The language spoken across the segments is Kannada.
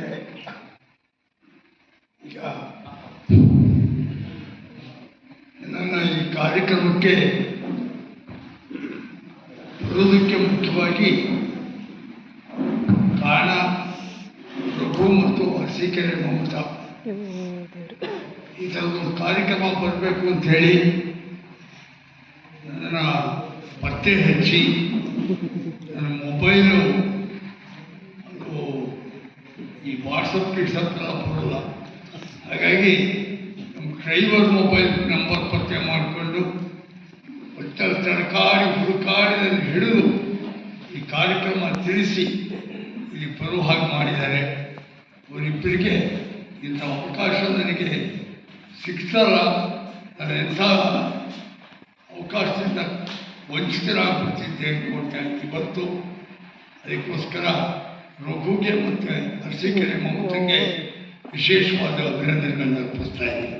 ಅರ್ಸಿಕೆರೆ ಈಗ ನನ್ನ ಈ ಕಾರ್ಯಕ್ರಮಕ್ಕೆ ಬರೋದಕ್ಕೆ ಮುಖ್ಯವಾಗಿ ಕಾರಣ ಪ್ರಭು ಮತ್ತು ಅರಸೀಕೆರೆ ಮಮತಾ ಈ ಥರದೊಂದು ಕಾರ್ಯಕ್ರಮ ಬರಬೇಕು ಅಂತ ಹೇಳಿ ನನ್ನ ಪತ್ತೆ ಹಚ್ಚಿ ನನ್ನ ಮೊಬೈಲು ಈ ವಾಟ್ಸಪ್ ಗಿಟ್ಸಪ್ ಬರೋಲ್ಲ. ಹಾಗಾಗಿ ನಮ್ಮ ಡ್ರೈವರ್ ಮೊಬೈಲ್ ನಂಬರ್ ಪತ್ತೆ ಮಾಡಿಕೊಂಡು ತಡಕಾಡಿ ಹುಡುಕಾಡಿದಲ್ಲಿ ಹಿಡಿದು ಈ ಕಾರ್ಯಕ್ರಮ ತಿಳಿಸಿ ಇಲ್ಲಿ ಬರೋ ಹಾಗೆ ಮಾಡಿದ್ದಾರೆ. ಅವರಿಬ್ಬರಿಗೆ ಇಂಥ ಅವಕಾಶ ನನಗೆ ಸಿಗ್ತಲ್ಲ. ನಾನು ಎಂಥ ಅವಕಾಶದಿಂದ ವಂಚಿತರಾಗ್ಬಿಡ್ತಿದ್ದೆ ಅಂದ್ಕೊಳ್ತಾ ಇವತ್ತು ಅದಕ್ಕೋಸ್ಕರ ರಘುಗೆ ಮತ್ತು ಅರಸೀಕೆರೆ ಮಮತೆಗೆ ವಿಶೇಷವಾದ ಅಭಿನಂದನೆಗಳನ್ನು ಅರ್ಪಿಸ್ತಾ ಇದ್ದೀನಿ.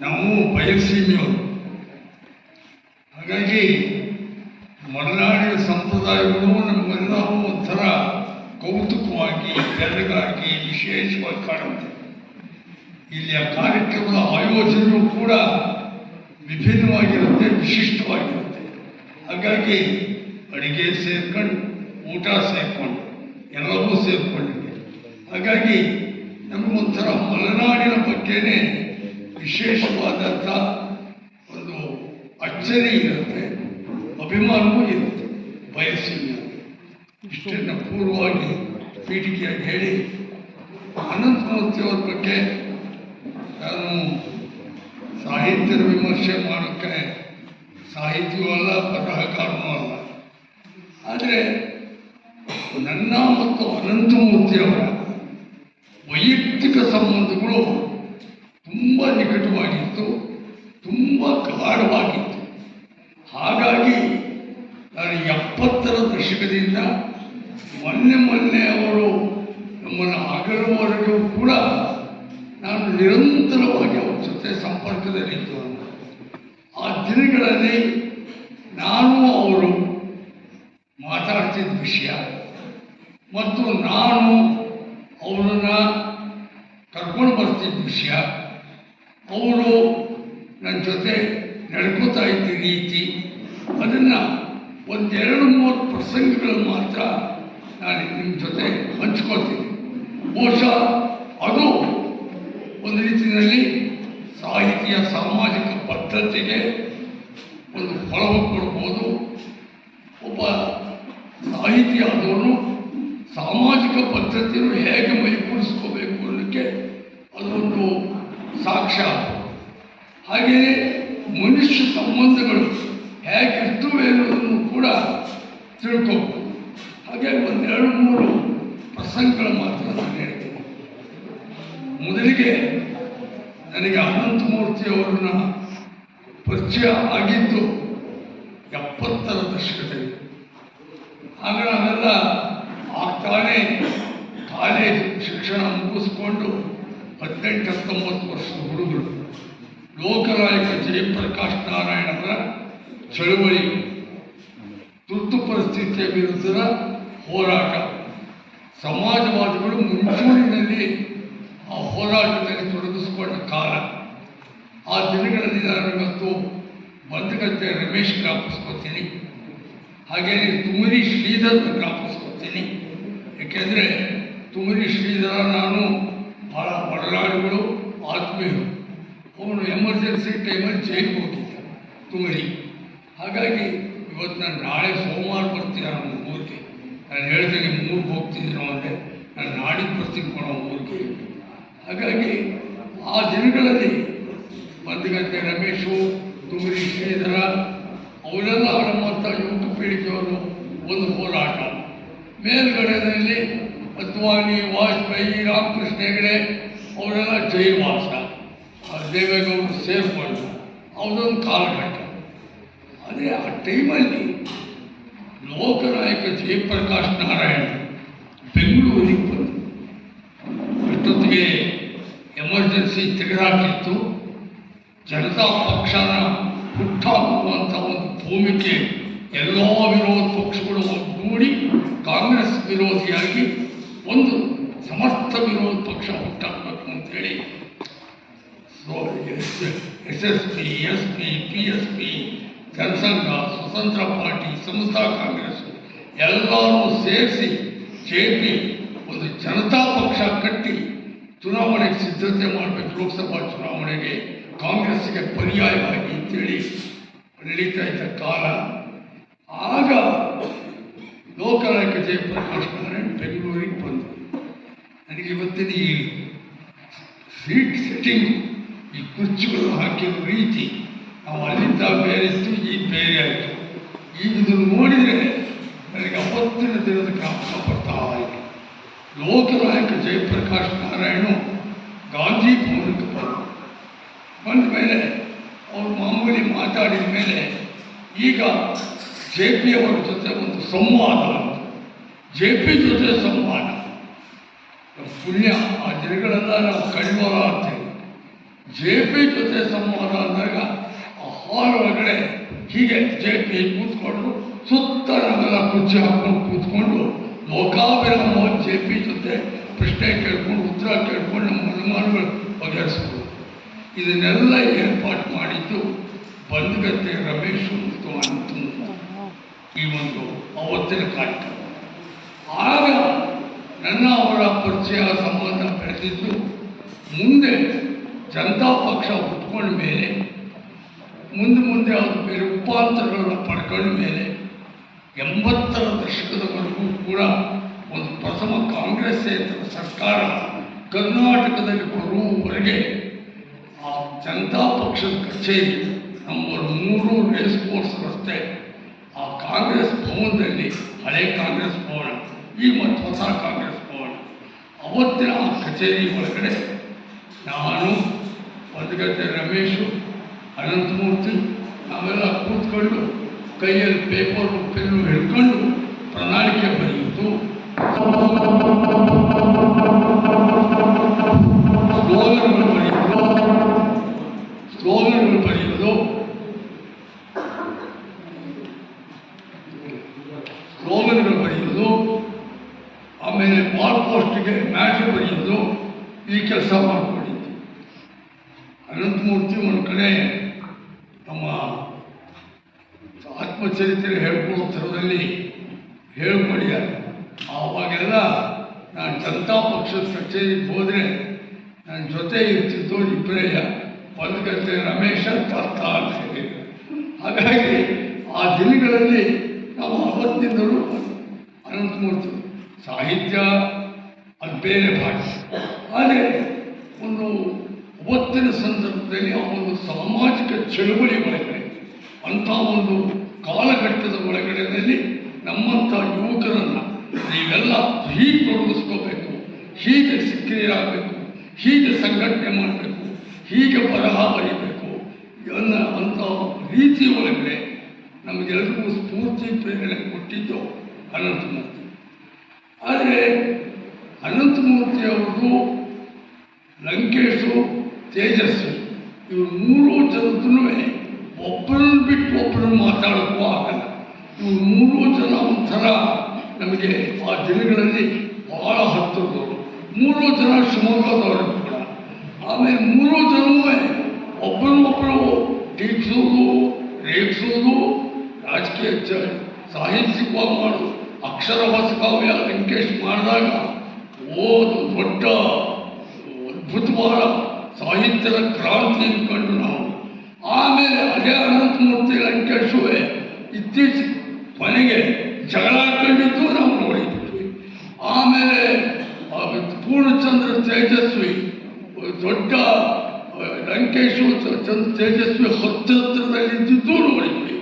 ನಾವು ಬಯಲುಸೀಮೆಯವರು, ಹಾಗಾಗಿ ಮಲೆನಾಡಿನ ಸಂಪ್ರದಾಯಗಳು ನಮ್ಮೆಲ್ಲರೂ ಒಂಥರ ಕೌತುಕವಾಗಿ ಬೆರಗಾಗಿ ವಿಶೇಷವಾಗಿ ಕಾಣುತ್ತೆ. ಇಲ್ಲಿಯ ಕಾರ್ಯಕ್ರಮದ ಆಯೋಜನೆಯೂ ಕೂಡ ವಿಭಿನ್ನವಾಗಿರುತ್ತೆ, ವಿಶಿಷ್ಟವಾಗಿರುತ್ತೆ. ಹಾಗಾಗಿ ಅಡಿಗೆ ಸೇರ್ಕೊಂಡು ಊಟ ಸೇರ್ಕೊಂಡು ಎಲ್ಲವೂ ಸೇರ್ಕೊಂಡಿದೆ. ಹಾಗಾಗಿ ನಮಗೊಂಥರ ಮಲೆನಾಡಿನ ಬಗ್ಗೆನೇ ವಿಶೇಷವಾದಂಥ ಒಂದು ಅಚ್ಚರಿ ಇರುತ್ತೆ, ಅಭಿಮಾನವೂ ಇರುತ್ತೆ ಬಯಸಿನಲ್ಲಿ. ಇಷ್ಟನ್ನು ಪೂರ್ವವಾಗಿ ಪೀಠಿಕೆಯಾಗಿ ಹೇಳಿ ಅನಂತಮೂರ್ತಿಯವ್ರ ಬಗ್ಗೆ ನಾನು ಸಾಹಿತ್ಯದ ವಿಮರ್ಶೆ ಮಾಡೋಕ್ಕೆ ಸಾಹಿತ್ಯವೂ ಅಲ್ಲ, ಬರಹಗಾರನೂ ಅಲ್ಲ. ಆದರೆ ನನ್ನ ಮತ್ತು ಅನಂತಮೂರ್ತಿಯವರ ವೈಯಕ್ತಿಕ ಸಂಬಂಧಗಳು ತುಂಬ ನಿಕಟವಾಗಿತ್ತು, ತುಂಬ ಗಾಢವಾಗಿತ್ತು. ಹಾಗಾಗಿ ನಾನು 70ರ ದಶಕದಿಂದ ಮೊನ್ನೆ ಅವರು ನಮ್ಮನ್ನು ಅಗಲುವವರೆಗೂ ಕೂಡ ನಾನು ನಿರಂತರವಾಗಿ ಅವ್ರ ಜೊತೆ ಸಂಪರ್ಕದಲ್ಲಿದ್ದು. ಆ ದಿನಗಳಲ್ಲಿ ನಾನು ಅವರು ಮಾತಾಡ್ತಿದ್ದ ವಿಷಯ ಮತ್ತು ನಾನು ಅವರನ್ನು ಕರ್ಕೊಂಡು ಬರ್ತಿದ್ದ ವಿಷಯ, ಅವರು ನನ್ನ ಜೊತೆ ನಡ್ಕೋತಾ ಇದ್ದ ರೀತಿ, ಅದನ್ನು 1-2-3 ಪ್ರಸಂಗಗಳು ಮಾತ್ರ ನಾನು ನಿಮ್ಮ ಜೊತೆ ಹಂಚ್ಕೊಳ್ತೀನಿ. ಬಹುಶಃ ಅದು ಒಂದು ರೀತಿಯಲ್ಲಿ ಸಾಹಿತ್ಯ ಸಾಮಾಜಿಕ ಪದ್ಧತಿಗೆ ಒಂದು ಹೊಳವು ಕೊಡ್ಬೋದು. ಒಬ್ಬ ಸಾಹಿತಿ ಆದವನು ಸಾಮಾಜಿಕ ಪದ್ಧತಿಯನ್ನು ಹೇಗೆ ಮೈಗೂಡಿಸ್ಕೋಬೇಕು ಅನ್ನೋಕ್ಕೆ ಅದೊಂದು ಸಾಕ್ಷ್ಯ. ಹಾಗೆಯೇ ಮನುಷ್ಯ ಸಂಬಂಧಗಳು ಹೇಗಿರ್ತವೆ ಅನ್ನೋದನ್ನು ಕೂಡ ತಿಳ್ಕೋಬೋದು. ಹಾಗೆ 1-2-3 ಪ್ರಸಂಗಗಳು ಮಾತ್ರ ನಾನು ಹೇಳ್ತೀನಿ. ಮೊದಲಿಗೆ ನನಗೆ ಅನಂತಮೂರ್ತಿಯವರನ್ನ ಪರಿಚಯ ಆಗಿದ್ದು 70ರ ದಶಕದಲ್ಲಿ. ಆಗ ನಾವೆಲ್ಲ ಆಗ್ತಾನೆ ಕಾಲೇಜ್ ಶಿಕ್ಷಣ ಮುಗಿಸ್ಕೊಂಡು 18-19 ವರ್ಷದ ಹುಡುಗರು. ಲೋಕನಾಯಕ ಜಯಪ್ರಕಾಶ್ ನಾರಾಯಣವರ ಚಳುವಳಿ, ತುರ್ತು ಪರಿಸ್ಥಿತಿಯ ವಿರುದ್ಧದ ಹೋರಾಟ, ಸಮಾಜವಾದಿಗಳು ಮುಂಚೂಣಿನಲ್ಲಿ ಆ ಹೋರಾಟದಲ್ಲಿ ತೊಡಗಿಸಿಕೊಂಡ ಕಾಲ. ಆ ದಿನಗಳಲ್ಲಿ ನಾನು ಇವತ್ತು ಬಂದಗತ್ತೆ ರಮೇಶ್ ಜ್ಞಾಪಿಸ್ಕೊತೀನಿ, ಹಾಗೆಯೇ ತುಮರಿ ಶ್ರೀಧರ್ ಜ್ಞಾಪಿಸ್ಕೊತೀನಿ. ಏಕೆಂದರೆ ತುಮರಿ ಶ್ರೀಧರ ನಾನು ಭಾಳ ಒಡನಾಡುಗಳು, ಆತ್ಮೀಯರು. ಅವನು ಎಮರ್ಜೆನ್ಸಿ ಟೈಮಲ್ಲಿ ಜೈಲಿಗೆ ಹೋಗಿದ್ದ ತುಮರಿ. ಹಾಗಾಗಿ ಇವತ್ತು ನಾನು ನಾಳೆ ಸೋಮವಾರ ಬರ್ತೀನಿ ನಮ್ಮ ಊರಿಗೆ. ನಾನು ಹೇಳಿದೆ ನಿಮ್ಮ ಊರಿಗೆ ಹೋಗ್ತಿದ್ದೀನೋ ಅಂದರೆ ನಾನು ನಾಡಿದ್ದು ಬರ್ತೀನಿ ಕೊಡೋ ಊರಿಗೆ. ಹಾಗಾಗಿ ಆ ದಿನಗಳಲ್ಲಿ ಬಂದಗತ್ತೆ ರಮೇಶು, ತುಮರಿ ಶ್ರೀಧರ ಅವರೆಲ್ಲ ನಮ್ಮಂಥ ಯುವಕ ಪೀಳಿಗೆಯವರು ಒಂದು ಹೋರಾಟ. ಮೇಲ್ಗಡೆಯಲ್ಲಿ ಅದ್ವಾನಿ, ವಾಜಪೇಯಿ, ರಾಮಕೃಷ್ಣ ಹೆಗಡೆ ಅವರೆಲ್ಲ ಜೈವಾಸ, ದೇವೇಗೌಡರು ಸೇರಿಕೊಂಡು ಅವರೊಂದು ಕಾಲಘಟ್ಟ. ಆದರೆ ಆ ಟೈಮಲ್ಲಿ ಲೋಕನಾಯಕ ಜಯಪ್ರಕಾಶ್ ನಾರಾಯಣ ಬೆಂಗಳೂರಿಗೆ ಬಂದು ಅಷ್ಟೊತ್ತಿಗೆ ಎಮರ್ಜೆನ್ಸಿ ತೆಗೆದುಹಾಕಿತ್ತು. ಜನತಾ ಪಕ್ಷನ ಹುಟ್ಟಾಕುವಂಥ ಒಂದು ಭೂಮಿಕೆ ಎಲ್ಲ ವಿರೋಧ ಪಕ್ಷಗಳು ಒಗ್ಗೂಡಿ ಕಾಂಗ್ರೆಸ್ ವಿರೋಧಿಯಾಗಿ ಒಂದು ಸಮಸ್ತ ವಿರೋಧ ಪಕ್ಷ ಹುಟ್ಟಾಕಬೇಕು ಅಂತೇಳಿ SSP, SP, PSP, ಜನಸಂಘ, ಸ್ವತಂತ್ರ ಪಾರ್ಟಿ, ಸಮತಾ ಕಾಂಗ್ರೆಸ್ ಎಲ್ಲರೂ ಸೇರಿಸಿ JP ಒಂದು ಜನತಾ ಪಕ್ಷ ಕಟ್ಟಿ ಚುನಾವಣೆಗೆ ಸಿದ್ಧತೆ ಮಾಡಬೇಕು. ಲೋಕಸಭಾ ಚುನಾವಣೆಗೆ ಕಾಂಗ್ರೆಸ್ಗೆ ಪರ್ಯಾಯವಾಗಿ ಅಂತೇಳಿ ನಡೀತಾ ಇದ್ದ ಕಾಲ. ಆಗ ಲೋಕನಾಯಕ ಜಯಪ್ರಕಾಶ್ ನಾರಾಯಣ್ ಬೆಂಗಳೂರಿಗೆ ಬಂದರು. ನನಗೆ ಇವತ್ತಿನ ಈ ಸೀಟ್ ಸೆಟ್ಟಿಂಗ್, ಈ ಕುರ್ಚಿಗಳು ಹಾಕಿರೋ ರೀತಿ, ನಾವು ಅಲ್ಲಿಂದ ಬೇರೆ ಇತ್ತು, ಈಗ ಬೇರೆ ಆಯಿತು. ಈಗ ಇದನ್ನು ನೋಡಿದರೆ ನನಗೆ ಅವತ್ತಿನ ದಿನದ ಜ್ಞಾಪಕ ಬರ್ತಾ ಇತ್ತು. ಲೋಕನಾಯಕ ಜಯಪ್ರಕಾಶ್ ನಾರಾಯಣ್ ಗಾಂಧಿ ಭವನಕ್ಕೆ ಬಂದ ಮೇಲೆ ಅವರು ಮಾಮೂಲಿ ಮಾತಾಡಿದ ಮೇಲೆ ಈಗ JP ಅವರ ಜೊತೆ ಒಂದು ಸಂವಾದ, JP ಜೊತೆ ಸಂವಾದ. ಪುಣ್ಯ ಆ ದಿನಗಳೆಲ್ಲ ನಾವು ಕಡಿಮರ ಆಗ್ತೇವೆ. JP ಜೊತೆ ಸಂವಾದ ಅಂದಾಗ ಆ ಹಾಲ್ ಒಳಗಡೆ ಹೀಗೆ JP ಕೂತ್ಕೊಂಡು ಸುತ್ತ ನಾವೆಲ್ಲ ಕುರ್ಚಿ ಹಾಕೊಂಡು ಕೂತ್ಕೊಂಡು ಲೋಕಾಭಿರಾಮವಾಗಿ JP ಜೊತೆ ಪ್ರಶ್ನೆ ಕೇಳ್ಕೊಂಡು ಉತ್ತರ ಕೇಳ್ಕೊಂಡು ನಮ್ಮ ಅನುಮಾನಗಳು ಬಗೆಹರಿಸ್ಬೋದು. ಇದನ್ನೆಲ್ಲ ಏರ್ಪಾಡು ಮಾಡಿದ್ದು ಬಂಧುಗತ್ತೆ ರಮೇಶ್ ಮತ್ತು ಅನಂತ ಈ ಒಂದು ಅವತ್ತಿನ ಕಾರ್ಯಕ್ರಮ. ಆಗ ನನ್ನ ಅವರ ಪರಿಚಯ ಸಂಬಂಧ ಬೆಳೆದಿದ್ದು ಮುಂದೆ ಜನತಾ ಪಕ್ಷ ಹುಟ್ಕೊಂಡ ಮೇಲೆ ಮುಂದೆ ಅದು ಬೇರೆ ರೂಪಾಂತರಗಳನ್ನು ಪಡ್ಕೊಂಡ ಮೇಲೆ 80ರ ದಶಕದವರೆಗೂ ಕೂಡ ಒಂದು ಪ್ರಥಮ ಕಾಂಗ್ರೆಸ್ಸೇತರ ಸರ್ಕಾರ ಕರ್ನಾಟಕದಲ್ಲಿ ಬರುವವರೆಗೆ ಆ ಜನತಾ ಪಕ್ಷದ ಕಚೇರಿ ನಂಬರ್ 3 ರೇಸ್ ಕೋರ್ಸ್ ರಸ್ತೆ ಆ ಕಾಂಗ್ರೆಸ್ ಭವನದಲ್ಲಿ, ಹಳೆ ಕಾಂಗ್ರೆಸ್ ಭವನ, ಈ ಮತ್ತು ಹೊಸ ಕಾಂಗ್ರೆಸ್ ಭವನ, ಅವತ್ತಿನ ಆ ಕಚೇರಿ ಒಳಗಡೆ ನಾನು, ಬಂಧುಗತ್ತೆ ರಮೇಶು, ಅನಂತಮೂರ್ತಿ ನಾವೆಲ್ಲ ಕೂತ್ಕೊಂಡು ಕೈಯಲ್ಲಿ ಪೇಪರು ಪೆನ್ನು ಹಿಡ್ಕೊಂಡು ಪ್ರಣಾಳಿಕೆ ಬರೆಯುವುದು, ಸ್ಲೋಗನ್ಗಳು ಬರೆಯುವುದು, ಆಮೇಲೆ ಬಾಲ್ ಪೋಸ್ಟ್ಗೆ ಮ್ಯಾಚ್ ಬರೆಯೋದು, ಈ ಕೆಲಸ ಮಾಡಿಕೊಂಡಿದ್ದು. ಅನಂತಮೂರ್ತಿ ಒಂದು ಕಡೆ ನಮ್ಮ ಆತ್ಮಚರಿತ್ರೆ ಹೇಳ್ಕೊಳ್ಳೋ ಥರದಲ್ಲಿ ಹೇಳ್ಕೊಂಡಿದ್ದಾರೆ. ಆವಾಗೆಲ್ಲ ನಾನು ಜನತಾ ಪಕ್ಷದ ಕಚೇರಿಗೆ ಹೋದರೆ ನನ್ನ ಜೊತೆ ಇರ್ತಿದ್ದು ಇಬ್ಬರೇ, ಬಂಧುಗತ್ತೆ ರಮೇಶ ದತ್ತ ಅಂತ ಹೇಳಿ. ಹಾಗಾಗಿ ಆ ದಿನಗಳಲ್ಲಿ ನಾವು ಅವತ್ತಿನಿಂದಲೂ ಅನಂತಮೂರ್ತಿ ಸಾಹಿತ್ಯ ಅದು ಬೇರೆ ಭಾಷೆ, ಆದರೆ ಒಂದು ಅವತ್ತಿನ ಸಂದರ್ಭದಲ್ಲಿ ಆ ಒಂದು ಸಾಮಾಜಿಕ ಚಳುವಳಿ ಒಳಗಡೆ, ಅಂಥ ಒಂದು ಕಾಲಘಟ್ಟದ ಒಳಗಡೆಯಲ್ಲಿ ನಮ್ಮಂಥ ಯುವಕರನ್ನು ನೀವೆಲ್ಲ ಹೀಗೆ ತೊಡಗಿಸ್ಕೋಬೇಕು, ಹೀಗೆ ಸಕ್ರಿಯರಾಗಬೇಕು, ಹೀಗೆ ಸಂಘಟನೆ ಮಾಡಬೇಕು, ಹೀಗೆ ಬರಹ ಬರೀಬೇಕು ಅಂಥ ರೀತಿ ಒಳಗಡೆ ನಮಗೆಲ್ಲರಿಗೂ ಸ್ಫೂರ್ತಿ ಪ್ರೇರಣೆ ಕೊಟ್ಟಿದ್ದು ಅನಂತಮೂರ್ತಿ. ಆದರೆ ಅನಂತಮೂರ್ತಿ ಅವ್ರದ್ದು, ಲಂಕೇಶು, ತೇಜಸ್ವಿ, ಇವರು 3 ಜನದೂ ಒಬ್ಬರನ್ನು ಬಿಟ್ಟು ಒಬ್ಬರನ್ನು ಮಾತಾಡೋಕ್ಕೂ ಆಗಲ್ಲ. ಇವರು 3 ಜನ ಒಂಥರ ನಮಗೆ ಆ ದಿನಗಳಲ್ಲಿ ಬಹಳ ಹತ್ತಿರದವರು. 3 ಜನ ಶಿವಮೊಗ್ಗದವರು ಕೂಡ. ಆಮೇಲೆ 3 ಜನವೂ ಒಬ್ಬರನ್ನೊಬ್ಬರು ಟೀಕಿಸೋದು, ರೇಗಿಸೋದು, ರಾಜಕೀಯ ಸಾಹಿತ್ಯಿಕವಾಗಿ ಮಾಡೋದು. ಅಕ್ಷರ ಹೊಸಕಾವ್ಯ ಲಂಕೇಶ್ ಮಾಡಿದಾಗ ದೊಡ್ಡ ಅದ್ಭುತವಾದ ಸಾಹಿತ್ಯದ ಕ್ರಾಂತಿ ಕಂಡು ನಾವು. ಆಮೇಲೆ ಅದೇ ಅನಂತಮೂರ್ತಿ ಲಂಕೇಶುವೆ ಇತ್ತೀಚೆಗೆ ಕೊನೆಗೆ ಜಗಳಾಡ್ಕೊಂಡಿದ್ದು ನಾವು ನೋಡಿದ್ವಿ. ಆಮೇಲೆ ಪೂರ್ಣಚಂದ್ರ ತೇಜಸ್ವಿ, ದೊಡ್ಡ ಲಂಕೇಶು ತೇಜಸ್ವಿ ಹತ್ತಿರದಲ್ಲಿದ್ದು ನೋಡಿದ್ವಿ.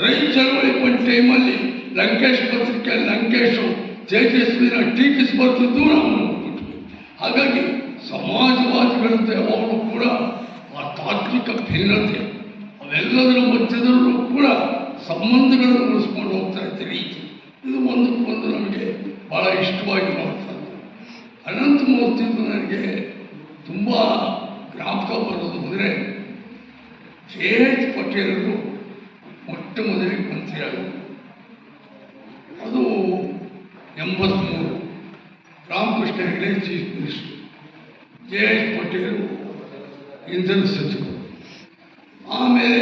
ರೈತ ಚಳವಳಿ ಒಂದು ಟೈಮಲ್ಲಿ ಲಂಕೇಶ್ ಪತ್ರಿಕೆ ಲಂಕೇಶು ತೇಜಸ್ವಿನ ಟೀಕಿಸಿ ಬರ್ತಿದ್ದು ನಾವು ನೋಡ್ಬಿಟ್ವಿ. ಹಾಗಾಗಿ ಸಮಾಜವಾದಿಗಳಂತೆ ಯಾವಾಗಲೂ ಕೂಡ ಆ ತಾತ್ವಿಕ ಭಿನ್ನತೆ ಅವೆಲ್ಲದರ ಮಧ್ಯದಲ್ಲೂ ಕೂಡ ಸಂಬಂಧಗಳನ್ನು ಉಳಿಸ್ಕೊಂಡು ಹೋಗ್ತಾ ಇದ್ದ ರೀತಿ, ಇದು ಒಂದಕ್ಕೊಂದು ನಮಗೆ ಭಾಳ ಇಷ್ಟವಾಗಿ ನೋಡ್ತದೆ. ಅನಂತಮೂರ್ತಿದು ನನಗೆ ತುಂಬ ಜ್ಞಾಪಕ ಬರೋದು ಅಂದರೆ, JH ಪಟೇಲರು ಮೊಟ್ಟ ಮೊದಲಿಗೆ ಮಂತ್ರಿಯಾದರು. 83 ರಾಮಕೃಷ್ಣ ಹೆಗಡೆ ಚೀಫ್ ಮಿನಿಸ್ಟರ್, ಜೆ.ಎಚ್. ಪಟೇಲ್ ಇಂಧನ ಸಚಿವರು. ಆಮೇಲೆ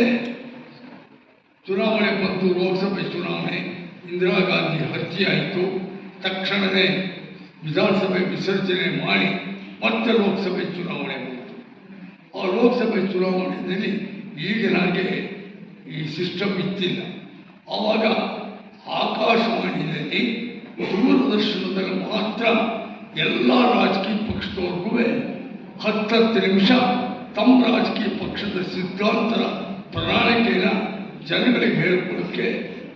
ಚುನಾವಣೆ ಬಂತು, ಲೋಕಸಭೆ ಚುನಾವಣೆ. ಇಂದಿರಾ ಗಾಂಧಿ ಹತ್ಯೆ ಆಯಿತು. ತಕ್ಷಣವೇ ವಿಧಾನಸಭೆ ವಿಸರ್ಜನೆ ಮಾಡಿ ಮತ್ತೆ ಲೋಕಸಭೆ ಚುನಾವಣೆ ಬಂತು. ಆ ಲೋಕಸಭೆ ಚುನಾವಣೆಯಲ್ಲಿ ಈಗಿನಾಗೆ ಈ ಸಿಸ್ಟಮ್ ಇತ್ತಿಲ್ಲ. ಆವಾಗ ಆಕಾಶವಾಣಿಯಲ್ಲಿ, ದೂರದರ್ಶನದಲ್ಲಿ ಮಾತ್ರ ಎಲ್ಲ ರಾಜಕೀಯ ಪಕ್ಷದವ್ರಿಗೂ 10 ನಿಮಿಷ ತಮ್ಮ ರಾಜಕೀಯ ಪಕ್ಷದ ಸಿದ್ಧಾಂತರ ಪ್ರಣಾಳಿಕೆನ ಜನಗಳಿಗೆ ಹೇಳ್ಕೊಳ್ಳೋಕ್ಕೆ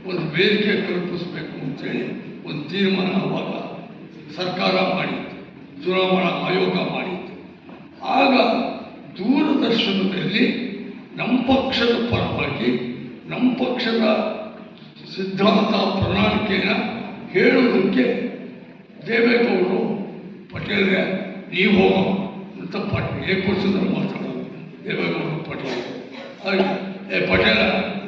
ಒಂದು ವೇದಿಕೆ ಕಲ್ಪಿಸಬೇಕು ಅಂತೇಳಿ ಒಂದು ತೀರ್ಮಾನ ಆವಾಗ ಸರ್ಕಾರ ಮಾಡಿತ್ತು, ಚುನಾವಣಾ ಆಯೋಗ ಮಾಡಿತ್ತು. ಆಗ ದೂರದರ್ಶನದಲ್ಲಿ ನಮ್ಮ ಪಕ್ಷದ ಪರವಾಗಿ ನಮ್ಮ ಪಕ್ಷದ ಸಿದ್ಧಾಂತ ಪ್ರಣಾಳಿಕೆಯನ್ನು ಹೇಳೋದಕ್ಕೆ ದೇವೇಗೌಡರು ಪಟೇಲ್ಗೆ ನೀವು ಹೋಗೋ ಅಂತ ಏಕವಚನದಲ್ಲಿ ಮಾತಾಡೋದು. ದೇವೇಗೌಡರು ಪಟೇಲ್ ಪಟೇಲ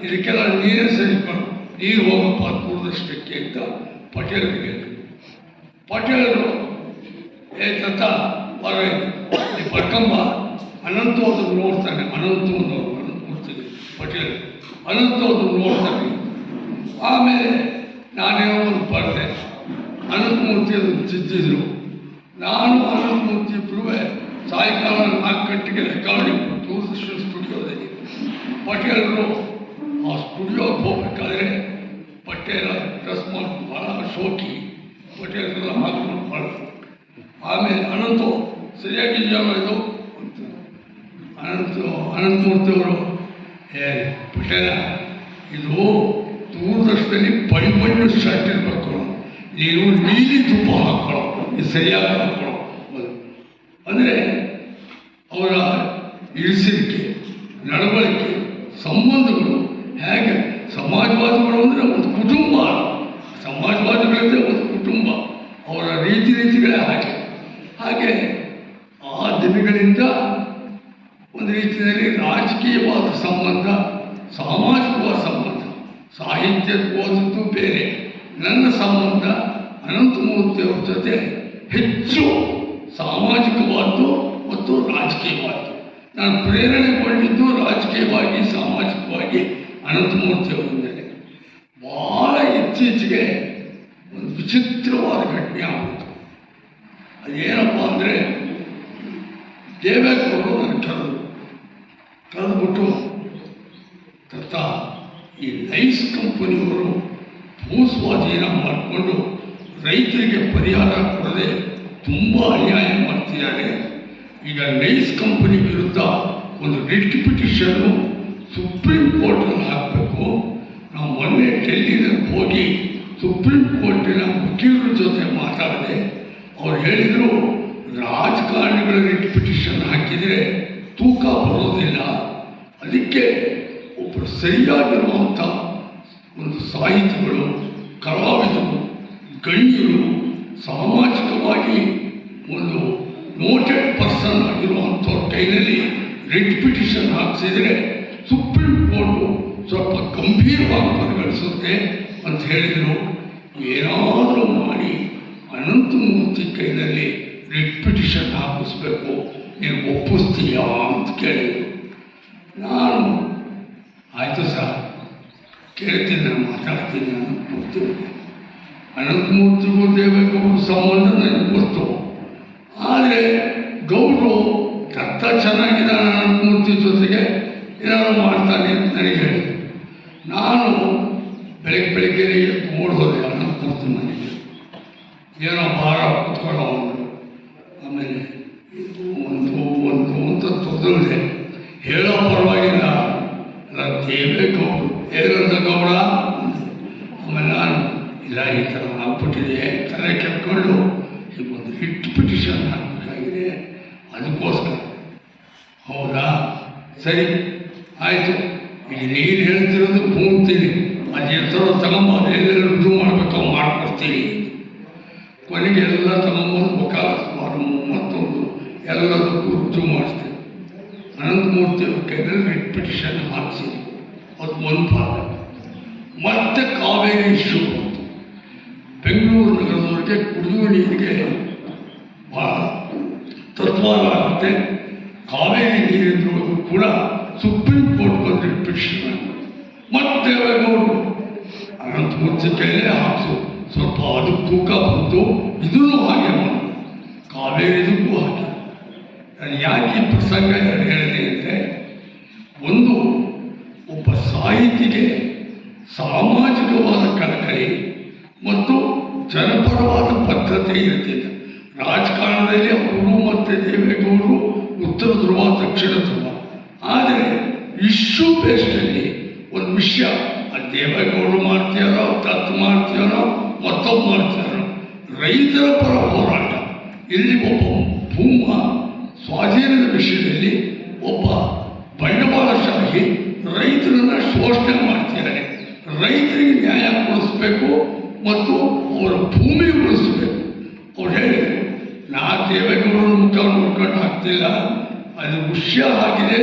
ಇದಕ್ಕೆಲ್ಲ ನೀರೇ ಸರಿಕೊಂಡು ನೀರು ಹೋಗಪ್ಪ ದೂರದರ್ಶನಕ್ಕೆ ಅಂತ ಪಟೇಲ್ಗೆ ಹೇಳಿದ್ರು. ಪಟೇಲರು ಏತ ಹೊರ ಪಡ್ಕಂಬ ಅನಂತು ಅದನ್ನು ನೋಡ್ತಾನೆ. ಅನಂತಮೂರ್ತಿ ಪಟೇಲ್ ಅನಂತು ಅದನ್ನು ನೋಡ್ತಾನೆ. ಆಮೇಲೆ ನಾನೇನೋ ಒಂದು ಬರೆದೆ, ಅನಂತಮೂರ್ತಿ ಅದನ್ನು ತಿದ್ದಿದ್ರು. ನಾನು ಅನಂತಮೂರ್ತಿ ಇಬ್ಬರೂ ಸಾಯಂಕಾಲ 4 ಗಂಟೆಗೆ ರೆಕಾರ್ಡಿಂಗ್ ದೂರದರ್ಶನ ಸ್ಟುಡಿಯೋದಲ್ಲಿ. ಪಟೇಲರು ಆ ಸ್ಟುಡಿಯೋಗೆ ಹೋಗ್ಬೇಕಾದ್ರೆ ಪಟೇಲ ಡ್ರೆಸ್ ಮಾಡಿ ಭಾಳ ಶೋಕಿ, ಪಟೇಲರೆಲ್ಲ ಹಾಕೊಂಡು ಮಾಡೋದು. ಆಮೇಲೆ ಅನಂತು ಸರಿಯಾಗಿ ಇದು ಅಂತ ಅನಂತಮೂರ್ತಿಯವರು ಪಟೇಲ ಇದು ದೂರದರ್ಶನದಲ್ಲಿ ಬಣ್ಣ ಶರ್ಟ್ ಇರಬೇಕು, ನೀನು ನೀಲಿ ತುಪ್ಪ ಹಾಕೊಳ್ಳೋ, ಇದು ಸರಿಯಾಗಿ ಹಾಕೊಳ್ಳೋ. ಅಂದರೆ ಅವರ ಇಳಿಸಿರಿಕೆ, ನಡವಳಿಕೆ, ಸಂಬಂಧಗಳು ಹೇಗೆ ಸಮಾಜವಾದಿಗಳು ಅಂದರೆ ಒಂದು ಕುಟುಂಬ, ಸಮಾಜವಾದಿಗಳಂದರೆ ಒಂದು ಕುಟುಂಬ, ಅವರ ರೀತಿಗಳೇ ಹಾಗೆ ಆ ದಿನಗಳಿಂದ ಒಂದು ರೀತಿಯಲ್ಲಿ ರಾಜಕೀಯವಾದ ಸಂಬಂಧ, ಸಾಮಾಜಿಕವಾದ ಸಂಬಂಧ, ಸಾಹಿತ್ಯದ ಓದಿದ್ದು ಬೇರೆ. ನನ್ನ ಸಂಬಂಧ ಅನಂತಮೂರ್ತಿಯವ್ರ ಜೊತೆ ಹೆಚ್ಚು ಸಾಮಾಜಿಕವಾದ್ದು ಮತ್ತು ರಾಜಕೀಯವಾದ್ದು. ನಾನು ಪ್ರೇರಣೆಗೊಂಡಿದ್ದು ರಾಜಕೀಯವಾಗಿ, ಸಾಮಾಜಿಕವಾಗಿ ಅನಂತಮೂರ್ತಿಯವರಿಂದಲೇ. ಭಾಳ ಇತ್ತೀಚೆಗೆ ಒಂದು ವಿಚಿತ್ರವಾದ ಘಟನೆ ಆಗುತ್ತೆ. ಅದೇನಪ್ಪ ಅಂದರೆ ದೇವೇಗೌಡರು ನಾನು ಕರೆದುಬಿಟ್ಟು ತತ್ತ ಈ ನೈಸ್ ಕಂಪನಿಯವರು ಭೂಸ್ವಾಧೀನ ಮಾಡಿಕೊಂಡು ರೈತರಿಗೆ ಪರಿಹಾರ ಕೊಡದೆ ತುಂಬ ಅನ್ಯಾಯ ಮಾಡ್ತಿದ್ದಾರೆ. ಈಗ ನೈಸ್ ಕಂಪನಿ ವಿರುದ್ಧ ಒಂದು ರಿಟ್ ಪಿಟಿಷನ್ನು ಸುಪ್ರೀಂ ಕೋರ್ಟಲ್ಲಿ ಹಾಕಬೇಕು. ನಾವು ಮೊನ್ನೆ ಡೆಲ್ಲಿನಲ್ಲಿ ಹೋಗಿ ಸುಪ್ರೀಂ ಕೋರ್ಟಿನ ವಕೀಲರ ಜೊತೆ ಮಾತಾಡಿದೆ. ಅವ್ರು ಹೇಳಿದರು, ರಾಜಕಾರಣಿಗಳ ರಿಟ್ ಪಿಟಿಷನ್ ಹಾಕಿದರೆ ತೂಕ ಬರೋದಿಲ್ಲ, ಅದಕ್ಕೆ ಒಬ್ಬರು ಸರಿಯಾಗಿರುವಂಥ ಒಂದು ಸಾಹಿತಿಗಳು, ಕಲಾವಿದರು, ಗಣ್ಯರು, ಸಾಮಾಜಿಕವಾಗಿ ಒಂದು ನೋಟೆಡ್ ಪರ್ಸನ್ ಆಗಿರುವಂಥವ್ರ ಕೈನಲ್ಲಿ ರಿಟ್ ಪಿಟಿಷನ್ ಹಾಕಿಸಿದರೆ ಸುಪ್ರೀಂ ಕೋರ್ಟು ಸ್ವಲ್ಪ ಗಂಭೀರವಾಗಿ ಪರಿಗಣಿಸುತ್ತೆ ಅಂತ ಹೇಳಿದರು. ಏನಾದರೂ ಮಾಡಿ ಅನಂತಮೂರ್ತಿ ಕೈನಲ್ಲಿ ರಿಟ್ ಪಿಟಿಷನ್ ಹಾಕಿಸ್ಬೇಕು, ನೀನು ಒಪ್ಪಿಸ್ತೀಯಾ ಅಂತ ಕೇಳಿದರು. ನಾನು ಆಯಿತು ಸರ್, ಕೇಳ್ತೀನಿ, ನಾನು ಮಾತಾಡ್ತೀನಿ, ನಾನು ಕೊಡ್ತೀನಿ. ಅನಂತಮೂರ್ತಿಗೂ ದೇವೇಗೌಡರು ಸಂಬಂಧ ನನಗೆ ಗೊತ್ತು. ಆದರೆ ಗೌಡರು ಕರ್ತ ಚೆನ್ನಾಗಿದ್ದಾನೆ, ಅನಂತಮೂರ್ತಿ ಜೊತೆಗೆ ಏನಾದ್ರು ಮಾಡ್ತಾನೆ ಅಂತ ನನಗೆ ಹೇಳಿದರು. ನಾನು ಬೆಳಗ್ಗೆ ಓಡೋದೆ ಅನಂತಮೂರ್ತಿ ಮನೆಗೆ. ಏನೋ ಭಾರ ಕೂತ್ಕೊಳ್ಳೋ ಅಂದರು. ಆಮೇಲೆ ಇದು ಒಂದು ಅಂತ ತೊದಲಿದೆ, ಹೇಳೋ ಪರವಾಗಿಲ್ಲ, ಅಲ್ಲ ದೇವೇಗೌಡರು ಏನಂದ ಗೌಡ. ಆಮೇಲೆ ನಾನು ಇಲ್ಲ, ಈ ಥರ ಆಗ್ಬಿಟ್ಟಿದೆ, ತಲೆ ಕೆತ್ಕೊಂಡು ಈಗ ಒಂದು ರಿಟ್ ಪಿಟಿಷನ್ ಹಾಕಬೇಕಾಗಿದೆ, ಅದಕ್ಕೋಸ್ಕರ. ಹೌದಾ, ಸರಿ ಆಯಿತು, ಈಗ ನೀನು ಹೇಳ್ತಿರೋದು ಪೂರ್ತೀನಿ, ಅದು ಎತ್ತರೋ ತಗೊಂಬ, ಎಲ್ಲೆಲ್ಲ ರುಜು ಮಾಡಬೇಕು ಮಾಡ್ಕೊಡ್ತೀನಿ. ಕೊನೆಗೆ ಎಲ್ಲ ತಗೊಂಬಂದು ವಕಾಲತ್ ಮಾಡು, ಮತ್ತೊಂದು ಎಲ್ಲದಕ್ಕೂ ರುಜು ಮಾಡಿಸ್ತೇನೆ. ಅನಂತಮೂರ್ತಿಯವ್ರ ಕೈಯಲ್ಲಿ ರಿಟ್ ಪಿಟಿಷನ್ ಹಾಕಿಸಿ, ಅದು ಒಂದು ಭಾಗ. ಮತ್ತೆ ಕಾವೇರಿ ಇಶ್ಯೂ ಬಂತು. ಬೆಂಗಳೂರು ನಗರದವ್ರಿಗೆ ಬಗ್ಗೆ ಕುಡಿಯುವ ನೀರಿಗೆ ಬಹಳ ತತ್ವಾರ ಆಗುತ್ತೆ. ಕಾವೇರಿ ನೀರಿನೊಳಗೂ ಕೂಡ ಸುಪ್ರೀಂ ಕೋರ್ಟ್ ಬಂದು ರಿಸ್ಟ್ರಿಕ್ಷನ್ ಮತ್ತೆ ದೇವೇಗೌಡರು ಅನಂತಮೂರ್ತಿ ಕೈಲೇ ಹಾಕಿಸು ಸ್ವಲ್ಪ ಅದಕ್ಕೆ ತೂಕ ಬಂತು, ಇದನ್ನು ಹಾಗೆ ಮಾಡು, ಕಾವೇರಿದಕ್ಕೂ ಹಾಗೆ. ನಾನು ಯಾಕೆ ಈ ಪ್ರಸಂಗ ಹೇಳಿದೆ ಅಂದರೆ, ಒಂದು ಒಬ್ಬ ಸಾಹಿತಿಗೆ ಸಾಮಾಜಿಕವಾದ ಕಳಕಳಿ ಮತ್ತು ಜನಪರವಾದ ಬದ್ಧತೆ ಇರ್ತಿಲ್ಲ. ರಾಜಕಾರಣದಲ್ಲಿ ಅವರು ಮತ್ತು ದೇವೇಗೌಡರು ಉತ್ತರ ಧ್ರುವ ದಕ್ಷಿಣ ಧ್ರುವ. ಆದರೆ ಇಶ್ಯೂ ಬೇಸ್ಡಲ್ಲಿ ಒಂದು ವಿಷಯ ದೇವೇಗೌಡರು ಮಾಡ್ತೀಯಾರೋ, ತತ್ ಮಾಡ್ತೀಯಾರೋ, ಮತ್ತೊಬ್ಬ ಮಾಡ್ತೀಯಾರೋ, ರೈತರ ಪರ ಹೋರಾಟ. ಇಲ್ಲಿ ಒಬ್ಬ ಭೂಮ ಸ್ವಾಧೀನದ ವಿಷಯದಲ್ಲಿ ಒಬ್ಬ ಬಂಡವಾಳಶಾಹಿ ರೈತರನ್ನ ಶೋಷಣೆ ಮಾಡ್ತಿದ್ದಾರೆ. ರೈತರಿಗೆ ನ್ಯಾಯ ಕೊಡಿಸ್ಬೇಕು ಮತ್ತು ಅವರ ಭೂಮಿ ಉಳಿಸ್ಬೇಕು. ಅವ್ರು ಹೇಳಿದರು, ನಾ ದೇವೇಗೌಡರ ಮುಖ ನೋಡ್ಕೊಂಡು ಆಗ್ತಿಲ್ಲ, ಅದು ವಿಷಯ ಆಗಿದೆ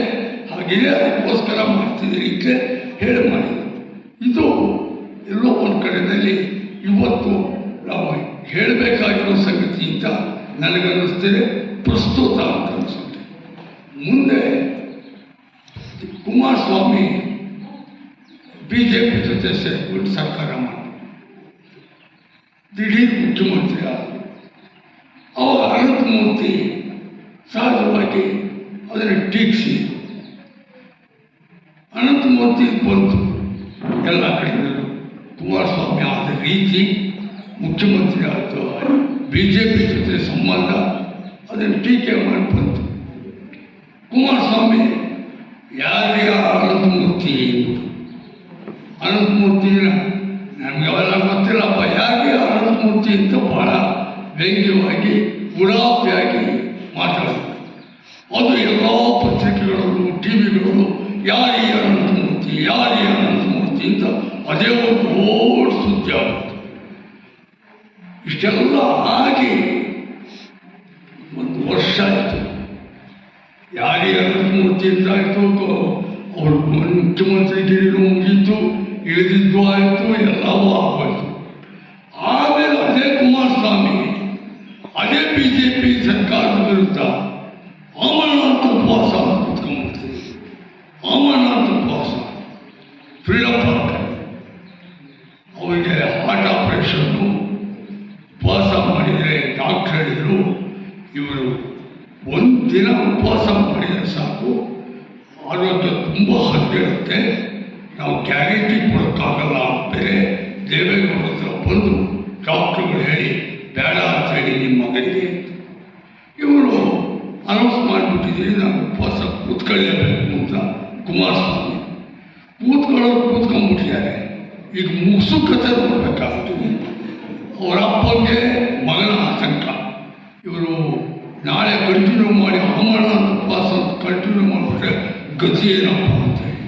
ಅದಕ್ಕೋಸ್ಕರ ಮಾಡ್ತಿದ್ದೀರಿ ಅಂತ ಹೇಳಿ ಮಾಡಿದರು. ಇದು ಎಲ್ಲೋ ಒಂದು ಕಡೆಯಲ್ಲಿ ಇವತ್ತು ನಾವು ಹೇಳಬೇಕಾಗಿರೋ ಸಂಗತಿ ಅಂತ ನನಗನ್ನಿಸ್ತಿದೆ, ಪ್ರಸ್ತುತ ಅಂತ ಅನಿಸುತ್ತೆ. ಮುಂದೆ ಕುಮಾರಸ್ವಾಮಿ BJP ಜೊತೆ ಸೇರಿಕೊಂಡು ಸರ್ಕಾರ ಮಾಡಿ ದಿಢೀರ್ ಮುಖ್ಯಮಂತ್ರಿ ಆದರು. ಅವಾಗ ಅನಂತಮೂರ್ತಿ ಸಹಜವಾಗಿ ಅದನ್ನು ಟೀಕಿಸಿ ಅನಂತಮೂರ್ತಿ ಬಂತು ಎಲ್ಲ ಕಡೆಯಲ್ಲೂ. ಕುಮಾರಸ್ವಾಮಿ ಆದ ರೀತಿ, ಮುಖ್ಯಮಂತ್ರಿ ಆಯಿತು, BJP ಜೊತೆ ಸಂಬಂಧ, ಅದನ್ನು ಟೀಕೆ ಮಾಡಿ ಬಂತು. ಕುಮಾರಸ್ವಾಮಿ ಯಾರಿಗೆ ಅನಂತಮೂರ್ತಿನ ನಮಗೆ ಅವೆಲ್ಲ ಗೊತ್ತಿಲ್ಲಪ್ಪ, ಯಾರಿಗೆ ಅನಂತಮೂರ್ತಿ ಅಂತ ಬಹಳ ವ್ಯಂಗ್ಯವಾಗಿ ಉಡಾಫಿಯಾಗಿ ಮಾತಾಡೋದು. ಅದು ಎಲ್ಲ ಪತ್ರಿಕೆಗಳಲ್ಲೂ ಟಿವಿಗಳಲ್ಲೂ ಯಾರೀ ಅನಂತಮೂರ್ತಿ ಅಂತ ಅದೇ ಒಂದು ದೊಡ್ಡ ಸುದ್ದಿ ಆಗುತ್ತೆ. ಇಷ್ಟೆಲ್ಲ ಆಗಿ ಒಂದು ವರ್ಷ ಆಯಿತು. ಯಾರೀ ಅನಂತಮೂರ್ತಿ ಅಂತ ಆಯಿತು, ಅವರು ಮುಖ್ಯಮಂತ್ರಿಗಿರಿನೂ ಮುಗೀತು, ಇಳಿದಿದ್ದು ಆಯಿತು, ಎಲ್ಲವೂ ಆಗೋಯ್ತು. ಆಮೇಲೆ ಅದೇ ಕುಮಾರಸ್ವಾಮಿ ಅದೇ BJP ಸರ್ಕಾರದ ವಿರುದ್ಧ ಅಮರನಾಥ ಉಪವಾಸ ಕೂತ್ಕೊಂಡ್ಬಿಡ್ತೀವಿ. ಅಮರನಾಥ ಉಪವಾಸ, ಫ್ರೀಡಮ್ ಪಾರ್ಕ್, ಅವರಿಗೆ ಹಾರ್ಟ್ ಆಪರೇಷನ್ನು ಉಪವಾಸ ಮಾಡಿದರೆ ಡಾಕ್ಟರ್ ಹೇಳಿದರು, ಇವರು ಒಂದು ದಿನ ಉಪವಾಸ ಮಾಡಿದರೆ ಸಾಕು, ಆರೋಗ್ಯ ತುಂಬ ಹದಗೆಡುತ್ತೆ, ನಾವು ಗ್ಯಾರಂಟಿ ಕೊಡೋಕ್ಕಾಗಲ್ಲ. ಬೇರೆ ದೇವೇಗೌಡರ ಹತ್ರ ಬಂದು ಡಾಕ್ಟರ್ಗಳು ಹೇಳಿ ಬೇಡ ಅಂತ ಹೇಳಿ ನಿಮ್ಮ ಮಗನಿಗೆ ಇವರು ಅನೌನ್ಸ್ ಮಾಡಿಬಿಟ್ಟಿದ್ದೀರಿ, ನಾವು ಉಪವಾಸ ಕೂತ್ಕೊಳ್ಳೇಬೇಕು ಅಂತ. ಕುಮಾರಸ್ವಾಮಿ ಕೂತ್ಕೊಂಡ್ಬಿಟ್ಟಿದ್ದಾರೆ. ಈಗ ಮುಗಿಸು ಕಥೆ ನೋಡ್ಬೇಕಾಗ್ತದೆ. ಅವರ ಅಪ್ಪಂಗೆ ಮಗನ ಆತಂಕ, ಇವರು ನಾಳೆ ಕಂಟಿನ್ಯೂ ಮಾಡಿ ಅಮರನಾಥ ಉಪವಾಸ ಕಂಟಿನ್ಯೂ ಮಾಡಿಬಿಟ್ರೆ ಗತಿ ಏನಪ್ಪ ಅಂತೇಳಿ.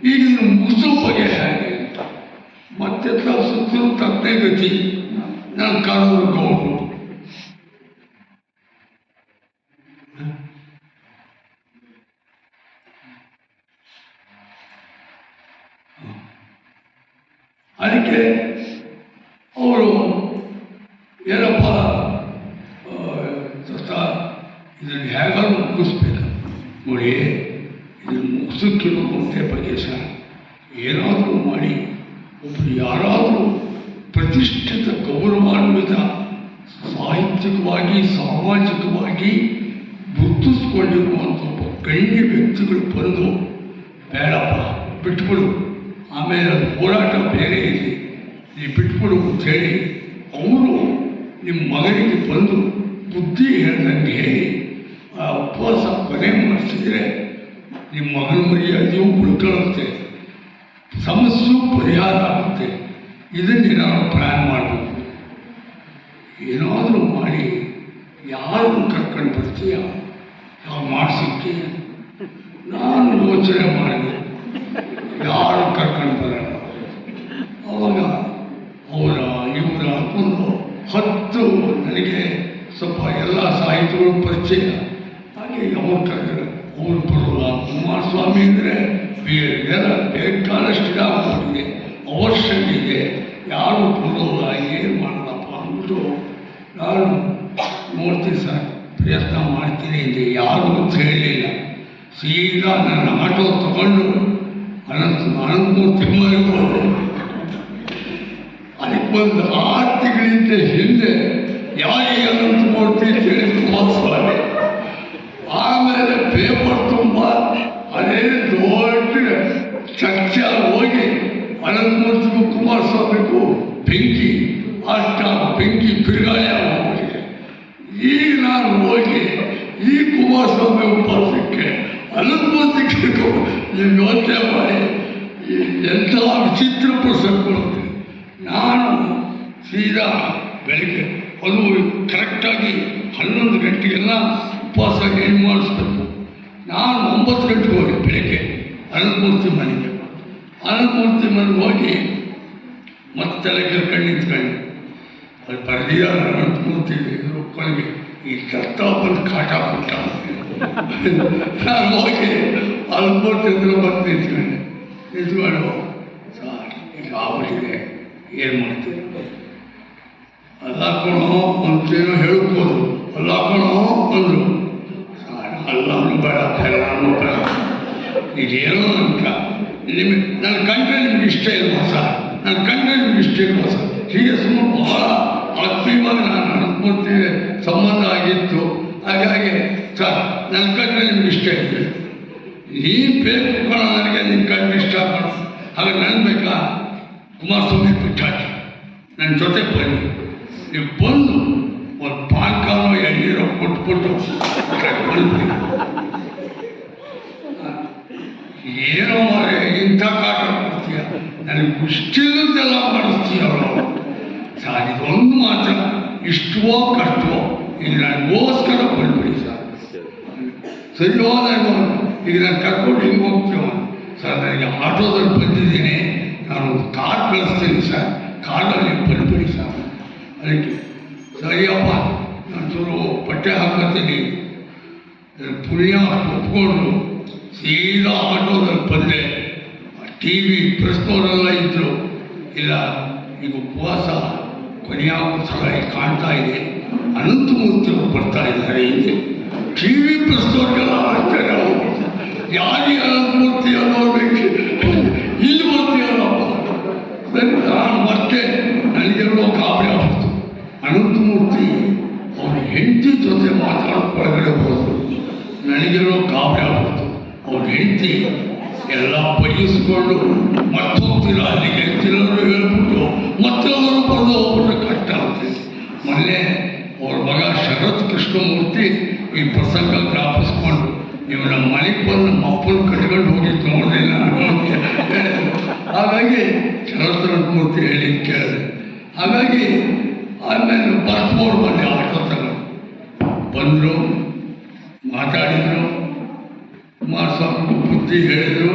ಈಗ ಇದನ್ನು ಮುಗಿಸೋ ಬಗೆ ಹೇಗೆ ಅಂತ ಮತ್ತೆ ಸುತ್ತಲೂ ತಪ್ಪೇ ಗತಿ. ನಾನು ಕಾಣೋರು ಗೌಡರು ಅದಕ್ಕೆ ಅವರು ಏನಪ್ಪ ಇದನ್ನು ಹೇಗಾದ್ರೂ ಮುಗಿಸ್ಬೇಕು ನೋಡಿ, ಇದನ್ನು ಮುಗಿಸೋಕ್ಕಿರೋ ಒಂದೇ ಬಗ್ಗೆ ಸರ್, ಏನಾದರೂ ಮಾಡಿ ಒಬ್ಬರು ಯಾರಾದರೂ ಪ್ರತಿಷ್ಠಿತ ಗೌರವಾನ್ವಿತ ಸಾಹಿತ್ಯಿಕವಾಗಿ ಸಾಮಾಜಿಕವಾಗಿ ಗುರುತಿಸ್ಕೊಂಡಿರುವಂಥ ಒಬ್ಬ ಗಣ್ಯ ವ್ಯಕ್ತಿಗಳು ಬಂದು ಬೇಡಪ್ಪ ಬಿಟ್ಬಿಡು, ಆಮೇಲೆ ಅದು ಹೋರಾಟ ಬೇರೆ ಇದೆ, ನೀವು ಬಿಟ್ಬಿಡು ಅಂಥೇಳಿ ಅವರು ನಿಮ್ಮ ಮಗನಿಗೆ ಬಂದು ಬುದ್ಧಿ ಹೇಳ್ದಂಗೆ ಹೇಳಿ ಆ ಉಪವಾಸ ಕೊನೆ ಮಾಡಿಸಿದರೆ ನಿಮ್ಮ ಮಗನ ಮರ್ಯಾದೆಯೂ ಉಳ್ಕೊಳ್ಳುತ್ತೆ, ಸಮಸ್ಯೆಯೂ ಪರಿಹಾರ ಆಗುತ್ತೆ. ಇದನ್ನೇ ನಾವು ಪ್ಲ್ಯಾನ್ ಮಾಡಬೇಕು. ಏನಾದರೂ ಮಾಡಿ ಯಾರನ್ನು ಕರ್ಕೊಂಡು ಬರ್ತೀಯ ಯಾವ ಮಾಡಿಸೋಕ್ಕೆ ನಾನು ಯೋಚನೆ ಮಾಡಿದೆ, ಯಾರು ಕರ್ಕೊಂಡು ಬರೋಣ. ಅವಾಗ ಇವರ ಒಂದು 10 ನನಗೆ ಸ್ವಲ್ಪ ಎಲ್ಲ ಸಾಹಿತ್ಯಗಳು ಪರಿಚಯ, ಹಾಗೆ ಅವ್ರು ಕರೆದರು. ಅವ್ರು ಬರೋಲ್ಲ, ಕುಮಾರಸ್ವಾಮಿ ಅಂದರೆ ಎಲ್ಲ ಬೇಕಾದಷ್ಟು ಆಗೋಗಿದೆ, ಅವಶ್ಯಕ ಇದೆ, ಯಾರು ಬರೋಲ್ಲ, ಏನು ಮಾಡೋದಪ್ಪ ಅಂದ್ಬಿಟ್ಟು ನಾನು ಮೂರ್ತಿ ಸರ್ ಪ್ರಯತ್ನ ಮಾಡ್ತೀನಿ ಅಂದರೆ ಯಾರೂ ಅಂತ ಹೇಳಲಿಲ್ಲ. ಸೀದಾ ನನ್ನ ಆಟೋ ತಗೊಂಡು ಅನಂತಮೂರ್ತಿ ಮನೆಗೆ ಹೋದೆ. ಅದಕ್ಕೊಂದು 6 ತಿಂಗಳಿಂದ ಹಿಂದೆ ಯಾರಿಗೆ ಅನಂತಮೂರ್ತಿ ತಿಳಿದು ಮಾತಾಡಿ. ಆಮೇಲೆ ಪೇಪರ್ ತುಂಬ ಅದೇ ದೊಡ್ಡ ಚರ್ಚೆ ಹೋಗಿ ಅನಂತಮೂರ್ತಿಗೂ ಕುಮಾರಸ್ವಾಮಿಗೂ ಬೆಂಕಿ ಬಿರುಗಾಳಿ ಆಗೋಗಿದೆ. ಈಗ ನಾನು ಹೋಗಿ ಈ ಕುಮಾರಸ್ವಾಮಿ ಉಪವಾಸಕ್ಕೆ ಅನಂತಮೂರ್ತಿ ಕೇಳ್ಕೊಂಡು ನೀವು ಯೋಚನೆ ಮಾಡಿ ಎಂಥ ವಿಚಿತ್ರ ಪ್ರಸಂಗಗಳು. ನಾನು ಸೀದಾ ಬೆಳಿಗ್ಗೆ ಅದು ಕರೆಕ್ಟಾಗಿ 11 ಗಂಟೆಗೆಲ್ಲ ಉಪವಾಸ ಏನು ಮಾಡಿಸ್ಬೇಕು. ನಾನು 9 ಗಂಟೆಗೆ ಹೋಗಿ ಬೆಳಗ್ಗೆ ಅನಂತಮೂರ್ತಿ ಮನೆಗೆ ಹೋಗಿ ಮತ್ತೆ ಕರ್ಕೊಂಡು ನಿಂತ್ಕೊಂಡು ಅದು ಬರೆದಿದ್ದಾರೆ ಅನಂತಮೂರ್ತಿ ಕೊನೆಗೆ ಈ ಕರ್ತ ಬಂದು ಕಾಟ ಕೊಟ್ಟ. ನಾನು ಹೋಗಿ ಅನಂತಮೂರ್ತಿ ಹತ್ರ ಬಂದು ನಿಂತ್ಕೊಂಡು ಸರ್ ಈಗ ಆಗ್ಬಿಟ್ಟಿದೆ, ಏನು ಮಾಡ್ತೀವಿ? ಅಲ್ಲಾಕೋಣೋ ಅಂತೇನೋ ಹೇಳ್ಬೋದು, ಅಲ್ಲಾಕೋಣೋ ಅಂದರು. ಅಲ್ಲೂ ಬೇಡ ಎಲ್ಲಾನು ಬೇಡ, ಇದೇನೋ ನಿಮಗೆ ನನ್ನ ಕಂಡ್ರೆ ನಿಮ್ಗೆ ಇಷ್ಟ ಇಲ್ವಾ ಸರ್, ನನ್ನ ಕಂಡ್ರೆ ನಿಮ್ಗೆ ಇಷ್ಟ ಇಲ್ವಾ ಸರ್, ಹೀಗೆ ಸುಮ್ಮನೆ ಬಹಳ ಆತ್ಮೀಯವಾಗಿ ನಾನು ಅನಂತಮೂರ್ತಿ ಸಂಬಂಧ ಆಗಿತ್ತು. ಹಾಗಾಗಿ ಸರ್ ನನ್ನ ಕಂಡ್ರೆ ನಿಮ್ಗೆ ಇಷ್ಟ ಇದೆ, ನೀ ಬೇಕು ಕಣ ನನಗೆ ನಿನ್ನ ಕಂಡು ಇಷ್ಟ ಕಣ, ಹಾಗೆ ನಾನು ಬೇಕಾ ಕುಮಾರಸ್ವಾಮಿ ಬಿಟ್ಟಾಕಿ ನನ್ನ ಜೊತೆ ಬನ್ನಿ, ನೀವು ಬಂದು ಒಂದು ಪಾನ್ಕಾನೋ ಎಣ್ಣೀರೋ ಕೊಟ್ಬಿಟ್ಟು ಏನೋ ಮಾರೆ ಇಂಥ ಕಾಟ ಮಾಡ್ತೀಯ, ನನಗೆ ಇಷ್ಟಿಲ್ಲದೆಲ್ಲ ಮಾಡಿಸ್ತೀಯ ಅವರು ಸರ್. ಇದೊಂದು ಮಾತ್ರ ಇಷ್ಟವೋ ಕಷ್ಟವೋ ಈಗ ನನಗೋಸ್ಕರ ಬಂದ್ಬಿಡಿ ಸರ್, ಸರಿಯಾದ ಈಗ ನಾನು ಕರ್ಕೊಂಡು ಹಿಂಗೆ ಹೋಗ್ತೀವ ಸರ್, ನನಗೆ ಆಟೋದಲ್ಲಿ ಬಂದಿದ್ದೀನಿ, ನಾನು ಒಂದು ಕಾರ್ ಕಳಿಸ್ತೀನಿ ಸರ್, ಕಾರಲ್ಲಿ ಬಂದ್ಬಿಡಿ ಸರ್. ಅದಕ್ಕೆ ಸರಿಯಪ್ಪ ನಾನು ಚೂರು ಬಟ್ಟೆ ಹಾಕೋತೀನಿ ಪುಣ್ಯ ಒಪ್ಕೊಂಡು ಸೀದಾ ಆಟೋದಲ್ಲಿ ಬಂದೆ. TV ಪ್ರೆಸ್ನವರೆಲ್ಲ ಇದ್ದರು, ಇಲ್ಲ ಈಗ ಉಪವಾಸ ಕೊನೆಯಾಗೋ ಥರ ಕಾಣ್ತಾ ಇದೆ, ಅನಂತಮೂರ್ತಿಯವರು ಬರ್ತಾ ಇದ್ದಾರೆ ಹಿಂದೆ. TV ಪ್ರೆಸ್ನವ್ರಿಗೆಲ್ಲ ಆಶ್ಚರ್ಯ ಹೋಗ್ಬಿಡ್ತಾರೆ, ಯಾರಿಗೆ ಅನಂತಮೂರ್ತಿ ಅನ್ನೋರ್ಬೇಕು ಇಲ್ಲಿ ಬರ್ತೀಯಲ್ಲಪ್ಪ. ನಾನು ಮತ್ತೆ ನನಗೆಲ್ಲೋ ಗಾಬರಿ ಆಗ್ಬಿಡ್ತು. ಅನಂತಮೂರ್ತಿ ಅವ್ರ ಹೆಂಡತಿ ಜೊತೆ ಮಾತಾಡೋಕೆ ಒಳಗಡೆ ಹೋದ್ರು, ನನಗೆಲ್ಲೋ ಗಾಬರಿ ಆಗ್ಬಿಡ್ತು. ಅವ್ರ ಹೆಂಡತಿ ಎಲ್ಲ ಬಯಸ್ಕೊಂಡು ಮತ್ತೋಗ್ತೀರ ಅಲ್ಲಿಗೆ ಕೆಲವರು ಹೇಳ್ಬಿಟ್ಟು ಮತ್ತೊಬ್ಬರು ಬಂದು ಹೋಗ್ಬಿಟ್ರೆ ಕಷ್ಟ ಆಗ್ತೈತಿ. ಮೊನ್ನೆ ಅವ್ರ ಮಗ ಶರತ್ ಕೃಷ್ಣಮೂರ್ತಿ ಈ ಪ್ರಸಂಗ ಜ್ಞಾಪಿಸ್ಕೊಂಡು ನೀವು ನಮ್ಮ ಮನೆಗೆ ಬಂದು ನಮ್ಮ ಅಪ್ಪನ ಕಟ್ಕೊಂಡು ಹೋಗಿದ್ದು ನೋಡಲಿಲ್ಲ ಹಾಗಾಗಿ ಶರತ್ ಮೂರ್ತಿ ಹೇಳಿ ಕೇಳಿದೆ. ಹಾಗಾಗಿ ಆಮೇಲೆ ಬರ್ತೋರು ಬಂದೆ, ಆಟೋ ತಗೊಂಡು ಬಂದರು, ಮಾತಾಡಿದರು, ಕುಮಾರಸ್ವಾಮಿ ಬುದ್ಧಿ ಹೇಳಿದರು,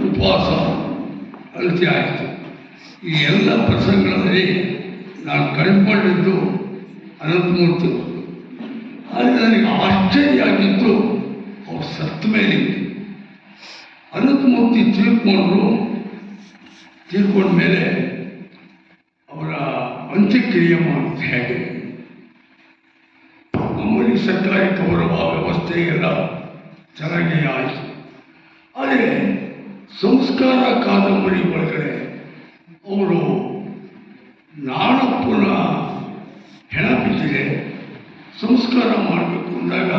ಉಪವಾಸ ಅಳತೆ ಆಯಿತು. ಈ ಎಲ್ಲ ಪ್ರಸಂಗಗಳಲ್ಲಿ ನಾನು ಕಂಡುಕೊಂಡಿದ್ದು ಅನಂತಮೂರ್ತಿ. ಆದರೆ ನನಗೆ ಆಶ್ಚರ್ಯ ಆಗಿದ್ದು ಅವ್ರು ಸತ್ತ ಮೇಲೆ. ಅನಂತಮೂರ್ತಿ ತೀರ್ಕೊಂಡ ಮೇಲೆ ಅವರ ಅಂತ್ಯಕ್ರಿಯೆ ಮಾಡೋದು ಹೇಗೆ? ನಮ್ಮಲ್ಲಿ ಸರ್ಕಾರಿ ಗೌರವ ವ್ಯವಸ್ಥೆ ಎಲ್ಲ ಚೆನ್ನಾಗೇ ಆಯಿತು. ಆದರೆ ಸಂಸ್ಕಾರ ಕಾದಂಬರಿ ಒಳಗಡೆ ಅವರು ನಾಡಪ್ಪನ ಹೆಣ ಬಿದ್ದಿದೆ, ಸಂಸ್ಕಾರ ಮಾಡಬೇಕು ಅಂದಾಗ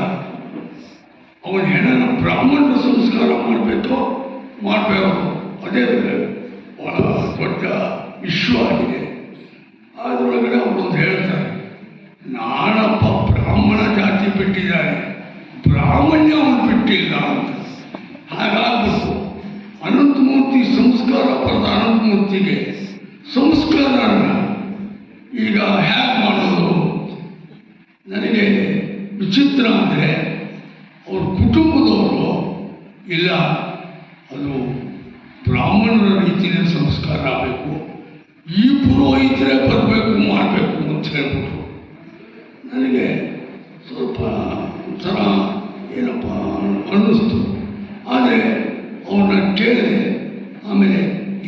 ಅವನ ಹೆಣನ ಬ್ರಾಹ್ಮಣರ ಸಂಸ್ಕಾರ ಮಾಡಬೇಕು, ಅದೇ ಬಹಳ ದೊಡ್ಡ ಇಶ್ಯೂ ಆಗಿದೆ. ಅದರೊಳಗಡೆ ಅವರೊಂದು ಹೇಳ್ತಾರೆ, ನಾಡಪ್ಪ ಬ್ರಾಹ್ಮಣ ಜಾತಿ ಬಿಟ್ಟಿದ್ದಾರೆ, ಬ್ರಾಹ್ಮಣ್ಯ ಅವನು ಬಿಟ್ಟಿಲ್ಲ ಅಂತ. ಹಾಗಾಗ್ಬಿಟ್ಟು ಅನಂತಮೂರ್ತಿ ಸಂಸ್ಕಾರ ಪಡೆದ ಅನಂತಮೂರ್ತಿಗೆ ಸಂಸ್ಕಾರನ ಈಗ ಹ್ಯಾಕ್ ಮಾಡೋದು? ನನಗೆ ವಿಚಿತ್ರ ಅಂದರೆ ಅವ್ರ ಕುಟುಂಬದವರು ಇಲ್ಲ, ಅದು ಬ್ರಾಹ್ಮಣರ ರೀತಿಯೇ ಸಂಸ್ಕಾರ ಆಗಬೇಕು, ಈ ಪುರೋಹಿತರೇ ಬರಬೇಕು ಮಾಡಬೇಕು ಅಂತ ಹೇಳ್ಬಿಟ್ರು. ನನಗೆ ಸ್ವಲ್ಪ ಒಂಥರ ಏನಪ್ಪ ಅನ್ನಿಸ್ತು. ಆದರೆ ಅವ್ರನ್ನ ಕೇಳಿದೆ. ಆಮೇಲೆ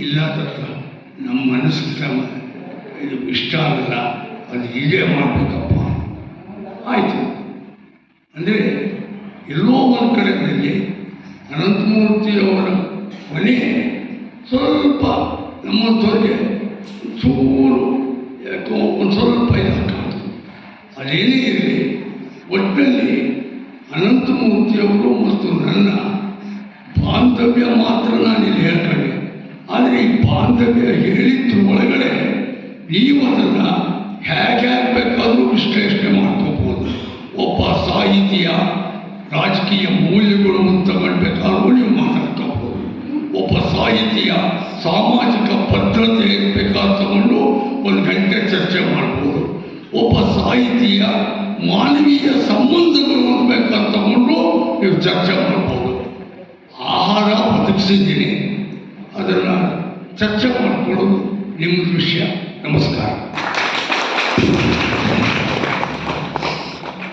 ಇಲ್ಲ ತತ್ರ ನಮ್ಮ ಮನಸ್ಸಿಗೆ ಇದು ಇಷ್ಟ ಆಗಲ್ಲ, ಅದು ಹೀಗೆ ಮಾಡಬೇಕಪ್ಪ ಆಯಿತು. ಅಂದರೆ ಎಲ್ಲೋ ಒಂದು ಕಡೆಯಲ್ಲಿ ಅನಂತಮೂರ್ತಿಯವರ ಮನೆ ಸ್ವಲ್ಪ ನಮ್ಮಂಥವ್ರಿಗೆ ಚೂರು ಯಾಕೋ ಒಂದು ಸ್ವಲ್ಪ ಇದಾಗ್ತದೆ. ಅದೇನೇ ಇರಲಿ, ಒಟ್ಟಿನಲ್ಲಿ ಅನಂತಮೂರ್ತಿಯವರು ಮತ್ತು ನನ್ನ ಬಾಂಧವ್ಯ ಮಾತ್ರ ನಾನಿಲ್ಲಿ ಹೇಳ್ಕೊಂಡೆ. ಆದರೆ ಈ ಬಾಂಧವ್ಯ ಹೇಳಿದ್ರ ಒಳಗಡೆ ನೀವು ಅದನ್ನು ಹೇಗೆ ಬೇಕಾದರೂ ವಿಶ್ಲೇಷಣೆ ಮಾಡ್ಕೋಬೋದು. ಒಬ್ಬ ಸಾಹಿತಿಯ ರಾಜಕೀಯ ಮೌಲ್ಯಗಳನ್ನು ತಗೊಳ್ಬೇಕಾದ್ರೂ ನೀವು ಮಾತಾಡ್ಕೋಬೋದು. ಒಬ್ಬ ಸಾಹಿತಿಯ ಸಾಮಾಜಿಕ ಭದ್ರತೆ ಬೇಕಾದ ತಗೊಂಡು 1 ಗಂಟೆ ಚರ್ಚೆ ಮಾಡ್ಬೋದು. ಒಬ್ಬ ಸಾಹಿತಿಯ ಮಾನವೀಯ ಸಂಬಂಧಗಳು ಬೇಕಾದ ತಗೊಂಡು ನೀವು ಚರ್ಚೆ ಮಾಡ್ಬೋದು. ಆಹಾರ ಒದಗಿಸಿದ್ದೀನಿ, ಅದನ್ನು ಚರ್ಚೆ ಮಾಡ್ಕೊಳ್ಳೋದು ನಿಮ್ಮ ವಿಷಯ.